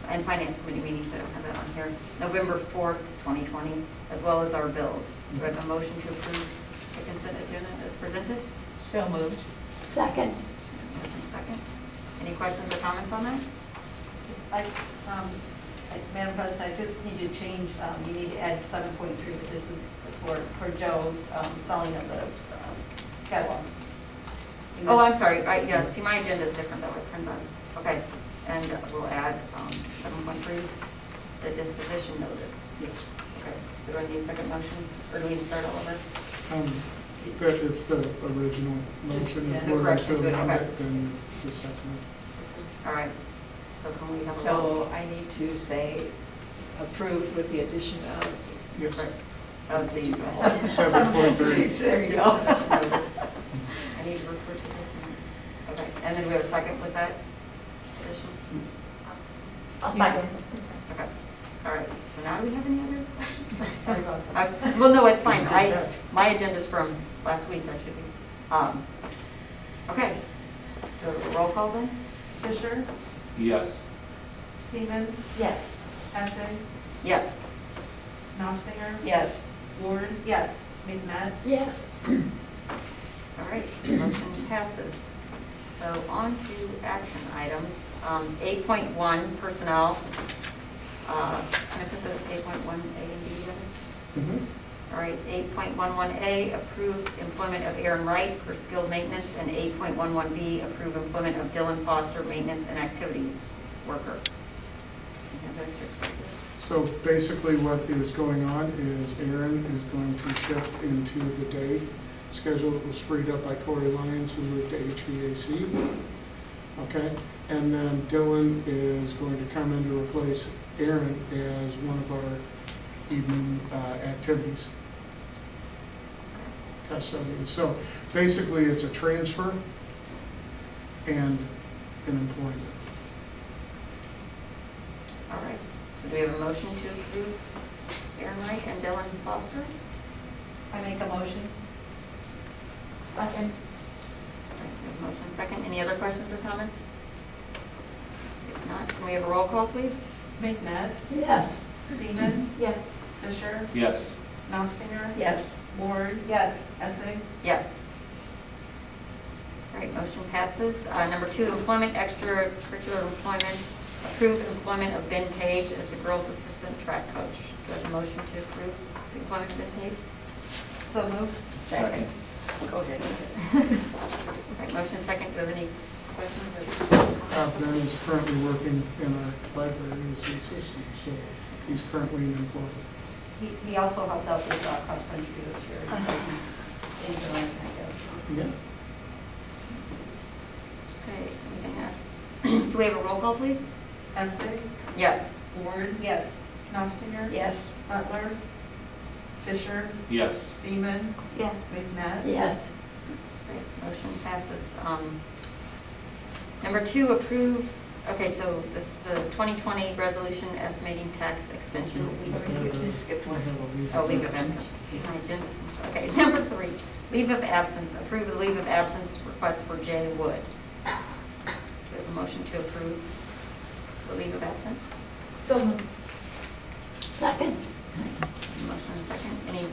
And finance committee meetings, I don't have that on here. November 4th, 2020, as well as our bills. Do I have a motion to approve the consent agenda as presented? So moved. Second. Second. Any questions or comments on that? Madam President, I just need to change, you need to add 7.3, but this is for Joe's selling of the catalog. Oh, I'm sorry. Yeah, see, my agenda is different though. I printed that. Okay. And we'll add 7.3, the disposition notice. Yes. Okay. Do I need a second motion, or do we need to start all over? That if the original motion yeah, is the willing correction to to it, amend okay. it, then the second. All right. So can we have a So I need to say approved with the addition of. Yes. of the 7.3. There you go. disposition notice? I need to refer to this. Okay. And then we have a second with that addition? I'll second. Okay. All right. So now do we have any other questions? Sorry about that. Well, no, it's fine. My agenda's from last week. That should be. Okay. Do a roll call then? Fisher, Yes. Seaman, Yes. Essing, Yes. Knopfinger, Yes. Ward, Yes. McNutt, Yes. All right, motion passes. So on to action items. 8.1, personnel. Can I put the 8.1A and B together? All right, 8.11A, approve employment of Aaron Wright for skilled maintenance, and 8.11B, approve employment of Dylan Foster, maintenance and activities worker. So basically what is going on is Aaron is going to shift into the day schedule that was freed up by Corey Lyons, who moved to HVAC. Okay, and then Dylan is going to come in to replace Aaron as one of our evening activities. Custodian. So basically it's a transfer and an employment. All right, so do we have a motion to approve Aaron Wright and Dylan Foster? I make a motion. Second. All right, we have a motion second. Any other questions or comments? If not, can we have a roll call, please? McNutt, Yes. Seaman, Yes. Fisher, Yes. Knopfinger, Yes. Ward, Yes. Essing, Yes. All right, motion passes. Number 2, employment, extracurricular employment, approve employment of Ben Page as the girls' assistant track coach. Do I have a motion to approve the employment of Ben Page? So moved. Second. Go ahead. All right, motion second. Do you have any questions? Or Ben is currently working in our library as the assistant, so he's currently in employment. He also helped out with cross-country this year, so he's enjoying it, I guess. Yeah. Okay, anything else? Do we have a roll call, please? Essing, Yes. Ward, Yes. Knopfinger, Yes. Butler, Fisher, Yes. Seaman, Yes. McNutt, Yes. Great, motion passes. Number 2, approve, okay, so this is the 2020 resolution estimating tax extension. We skipped one. Oh, leave of absence. See, my agenda. Okay, number 3, leave of absence. Approve the leave of absence request for Jay Wood. Do we have a motion to approve the leave of absence? So moved. Second. Motion and second. Any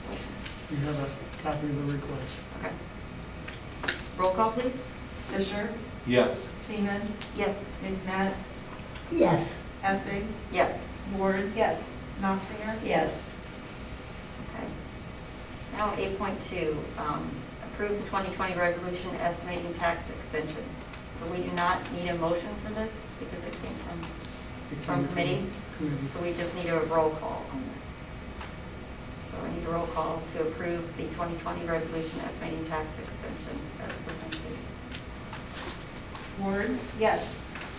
questions? You have a copy of the request. Okay. Roll call, please. Fisher, Yes. Seaman, Yes. McNutt, Yes. Essing, Yes. Ward, Yes. Knopfinger, Yes. Okay. Now 8.2, approve the 2020 resolution estimating tax extension. So we do not need a motion for this because it came from committee. So we just need a roll call on this. So I need a roll call to approve the 2020 resolution estimating tax extension as presented. Ward, Yes.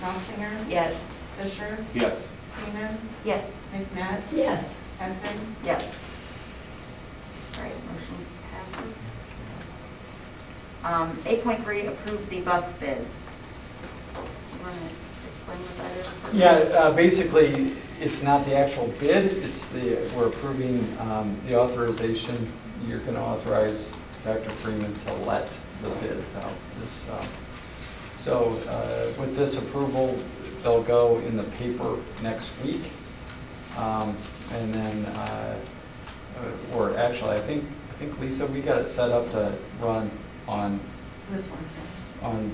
Knopfinger, Yes. Fisher, Yes. Seaman, Yes. McNutt, Yes. Essing, Yes. All right, motion passes. 8.3, approve the bus bids. You want to explain what that is? Yeah, basically, it's not the actual bid, it's we're approving the authorization. You're going to authorize Dr. Freeman to let the bids out. So with this approval, they'll go in the paper next week. And then, or actually, I think Lisa, we got it set up to run on this one's on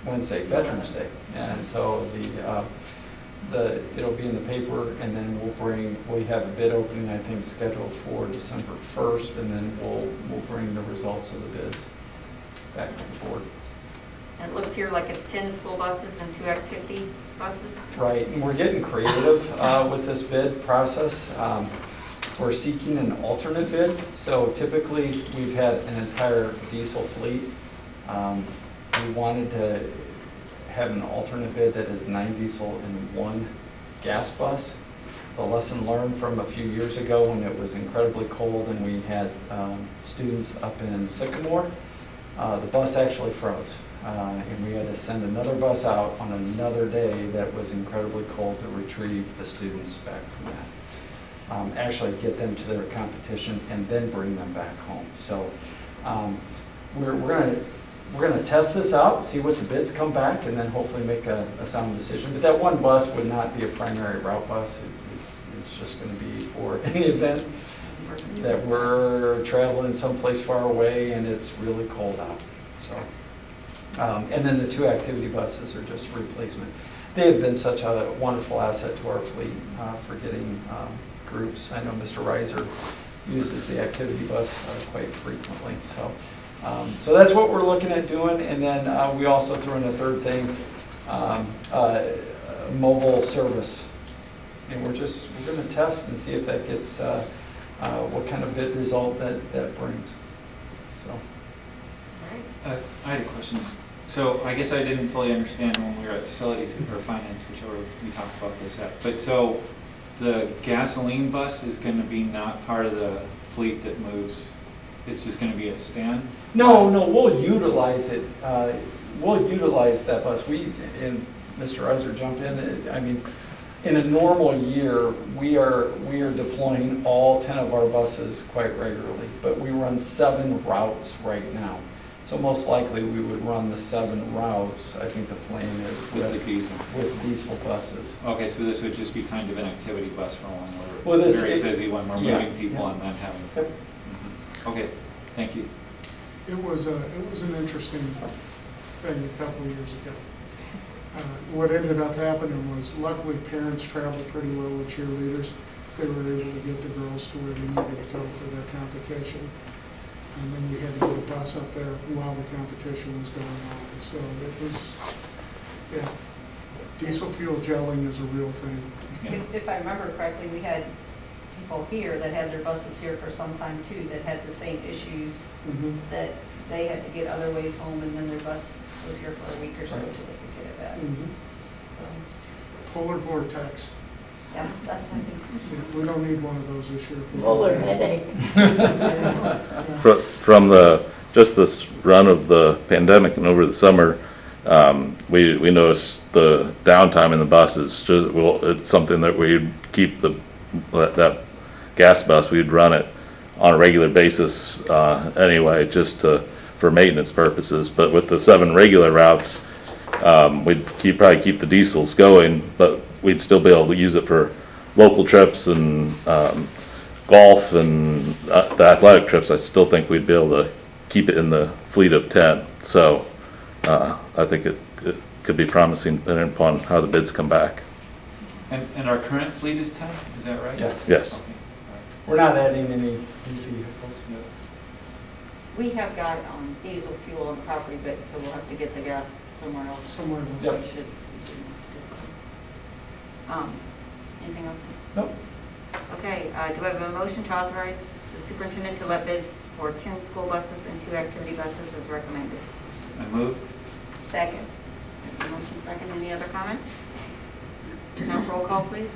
Wednesday, Veterans Day. And so it'll be in the paper, and then we have a bid opening, I think, scheduled for December 1st, and then we'll bring the results of the bids back to the board. And it looks here like it's 10 school buses and 2 activity buses. Right, and we're getting creative with this bid process. We're seeking an alternate bid. So typically, we've had an entire diesel fleet. We wanted to have an alternate bid that is 9 diesel and 1 gas bus. The lesson learned from a few years ago when it was incredibly cold and we had students up in Sycamore, the bus actually froze. And we had to send another bus out on another day that was incredibly cold to retrieve the students back from that. Actually get them to their competition and then bring them back home. So we're going to we're going to test this out, see what the bids come back, and then hopefully make a sound decision. But that one bus would not be a primary route bus. It's just going to be for any event that we're traveling someplace far away and it's really cold out. So, and then the 2 activity buses are just a replacement. They have been such a wonderful asset to our fleet for getting groups. I know Mr. Reiser uses the activity bus quite frequently. So that's what we're looking at doing. And then we also threw in a third thing, mobile service. And we're going to test and see if that gets, what kind of bid result that brings. So. I had a question. So I guess I didn't fully understand when we were at facilities or finance, whichever we talked about this at. But so the gasoline bus is going to be not part of the fleet that moves, it's just going to be a stand? No, we'll utilize it. We'll utilize that bus. And Mr. Reiser jumped in. I mean, in a normal year, we are deploying all 10 of our buses quite regularly, but we run 7 routes right now. So most likely we would run the 7 routes. I think the plan is With the diesel? With diesel buses. Okay, so this would just be kind of an activity bus for when Well, we're this- very busy, when we're yeah, moving people yeah. and then having. Yep. Mhm. Okay, thank you. It was an interesting thing a couple of years ago. What ended up happening was luckily parents traveled pretty well with cheerleaders. They were able to get the girls to where they needed to go for their competition. And then we had to get a bus up there while the competition was going on. So it was, yeah, diesel fuel gelling is a real thing. Yeah. If I remember correctly, we had people here that had their buses here for some time too, that had the same issues, that they had to get other ways home, and then their bus was here for a week or so Right. until they could get it back. Polar vortex. Yeah, that's what I think. We don't need one of those this year. Fuller headache. From just this run of the pandemic and over the summer, we noticed the downtime in the buses. It's something that we'd keep that gas bus, we'd run it on a regular basis anyway, just for maintenance purposes. But with the 7 regular routes, we'd probably keep the diesels going, but we'd still be able to use it for local trips and golf and the athletic trips. I still think we'd be able to keep it in the fleet of 10. So I think it could be promising depending upon how the bids come back. And our current fleet is 10, is that right? Yes. Yes. Okay, all right. We're not adding any new vehicles. We have got diesel fuel on property, but so we'll have to get the gas somewhere else. Somewhere else. Yep. Which is- Anything else? Nope. Okay, do I have a motion to authorize the superintendent to let bids for 10 school buses and 2 activity buses as recommended? I move. Second. There's a motion second. Any other comments? Now roll call, please.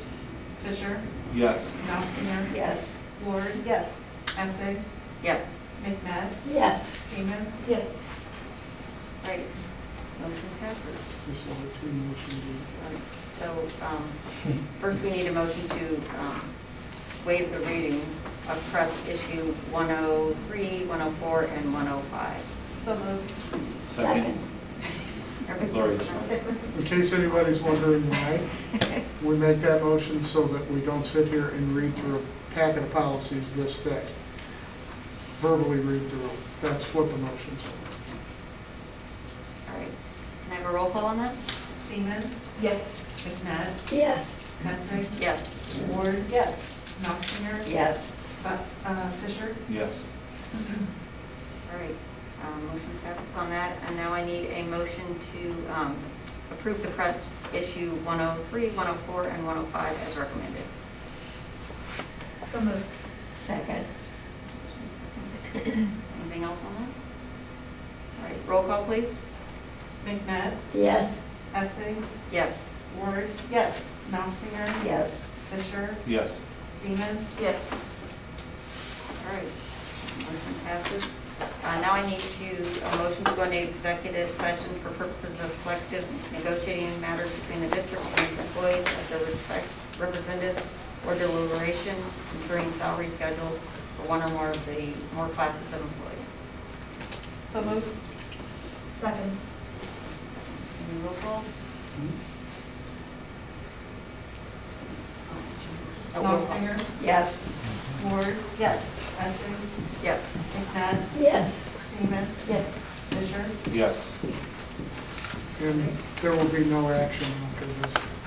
Fisher, Yes. Knopfinger, Yes. Ward, Yes. Essing, Yes. McNabb, Yes. Seaman, Yes. Right. Motion passes. Just wanted to motion So first we need a motion to waive the reading of press issue 103, 104, and 105. So moved. Second. Lori's In case anybody's wondering why, we make that motion so that we don't sit here and read through a packet of policies this thick. Verbally read through. That's what the motion's for. All right. Can I have a roll call on that? Seaman, Yes. McNabb, Yes. Essing, Yes. Ward, Yes. Knopfinger, Yes. Fisher, Yes. All right. Motion passes on that. And now I need a motion to approve the press issue 103, 104, and 105 as recommended. So moved. Second. Anything else on that? All right. Roll call, please. McNabb, Yes. Essing, Yes. Ward, Yes. Knopfinger, Yes. Fisher, Yes. Seaman, Yes. All right. Motion passes. Now I need a motion to go into executive session for purposes of collective negotiating matters between the district and its employees as their representatives or deliberation concerning salary schedules for one or more of the classes of employees. So moved. Second. Any roll call? Knopfinger, Yes. Ward, Yes. Essing, Yes. McNabb, Yes. Seaman, Yes. Fisher. Yes. And there will be no action after this.